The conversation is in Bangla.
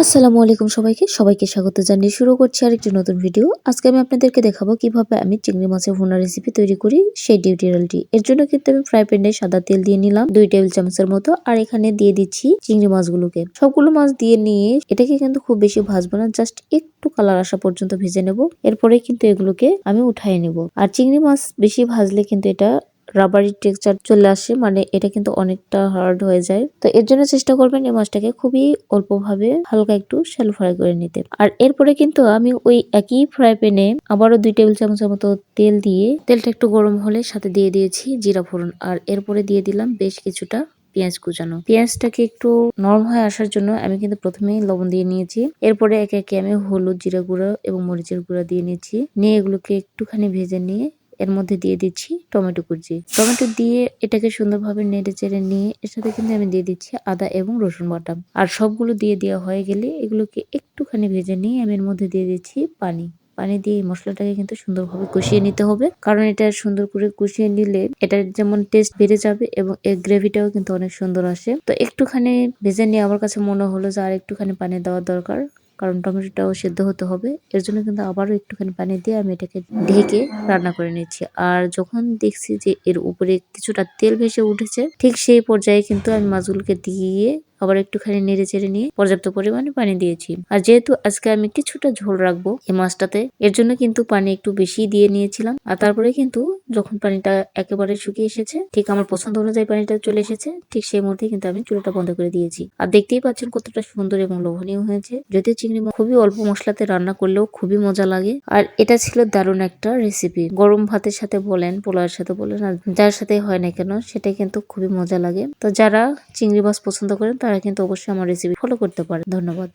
আসসালামু আলাইকুম সবাইকে স্বাগত জানিয়ে শুরু করছি আরেকটি নতুন ভিডিও। আজকে আমি আপনাদেরকে দেখাবো কিভাবে আমি চিংড়ি মাছের ভুনা রেসিপি তৈরি করি সেই টিউটোরিয়ালটি। এর জন্য কিন্তু আমি ফ্রাই প্যানে সাদা তেল দিয়ে নিলাম 2 টেবিল চামচের মতো, আর এখানে দিয়ে দিচ্ছি চিংড়ি মাছগুলোকে। সবগুলো মাছ দিয়ে নিয়ে এটাকে কিন্তু খুব বেশি ভাজবো না, জাস্ট একটু কালার আসা পর্যন্ত ভেজে নেব। এরপরে কিন্তু এগুলোকে আমি উঠাই নেব। আর চিংড়ি মাছ বেশি ভাজলে কিন্তু এটা রাবারি টেক্সচার চলে আসে, মানে এটা কিন্তু অনেকটা হার্ড হয়ে যায়। তো এর জন্য চেষ্টা করবেন এই মাছটাকে খুবই অল্প ভাবে হালকা একটু শ্যালো ফ্রাই করে নিতে। আর এরপরে কিন্তু আমি ওই একই ফ্রাই প্যানে আবারও 2 টেবিল চামচের মতো তেল দিয়ে, তেলটা একটু গরম হলে সাথে দিয়ে দিয়েছি জিরা ফোড়ন, আর এরপরে দিয়ে দিলাম বেশ কিছুটা পেঁয়াজ কুচানো। পেঁয়াজটাকে একটু নরম হয়ে আসার জন্য আমি কিন্তু প্রথমেই লবণ দিয়ে নিয়েছি। এরপরে একে একে আমি হলুদ, জিরা গুঁড়া এবং মরিচের গুঁড়া দিয়ে নিয়েছি। নিয়ে এগুলোকে একটুখানি ভেজে নিয়ে এর মধ্যে দিয়ে দিচ্ছি টমেটো কুচি। টমেটো দিয়ে এটাকে সুন্দরভাবে নেড়ে চেড়ে নিয়ে এর সাথে কিন্তু আমি দিয়ে দিচ্ছি আদা এবং রসুন বাটা। আর সবগুলো দিয়ে দেওয়া হয়ে গেলে এগুলোকে একটুখানি ভেজে নিয়ে আমি এর মধ্যে দিয়ে দিচ্ছি পানি। পানি দিয়ে মশলাটাকে কিন্তু সুন্দরভাবে কষিয়ে নিতে হবে, কারণ এটা সুন্দর করে কষিয়ে নিলে এটার যেমন টেস্ট বেড়ে যাবে এবং এর গ্রেভিটাও কিন্তু অনেক সুন্দর আসে। তো একটুখানি ভেজে নিয়ে আমার কাছে মনে হলো যে আর একটুখানি পানি দেওয়ার দরকার, কারণ টমেটোটাও সেদ্ধ হতে হবে। এর জন্য কিন্তু আবারও একটুখানি পানি দিয়ে আমি এটাকে ঢেকে রান্না করে নিচ্ছি। আর যখন দেখছি যে এর উপরে কিছুটা তেল ভেসে উঠেছে, ঠিক সেই পর্যায়ে কিন্তু আমি মাছগুলোকে দিয়ে আবার একটুখানি নেড়ে চেড়ে নিয়ে পর্যাপ্ত পরিমাণে পানি দিয়েছি। আর যেহেতু আজকে আমি কিছুটা ঝোল রাখবো এই মাছটাতে, এর জন্য কিন্তু পানি একটু বেশি দিয়ে নিয়েছিলাম। আর তারপরে কিন্তু যখন পানিটা একেবারে শুকিয়ে এসেছে, ঠিক আমার পছন্দ অনুযায়ী পানিটা চলে এসেছে, ঠিক সেই মুহূর্তে কিন্তু আমি চুলাটা বন্ধ করে দিয়েছি। আর দেখতেই পাচ্ছেন কতটা সুন্দর এবং লোভনীয় হয়েছে। যদিও চিংড়ি মাছ খুবই অল্প মশলাতে রান্না করলেও খুবই মজা লাগে। আর এটা ছিল দারুণ একটা রেসিপি। গরম ভাতের সাথে বলেন, পোলাওয়ের সাথে বলেন, আর যার সাথে হয় না কেন সেটাই কিন্তু খুবই মজা লাগে। তো যারা চিংড়ি মাছ পছন্দ করেন তারা কিন্তু অবশ্যই আমার রেসিপি ফলো করতে পারেন। ধন্যবাদ।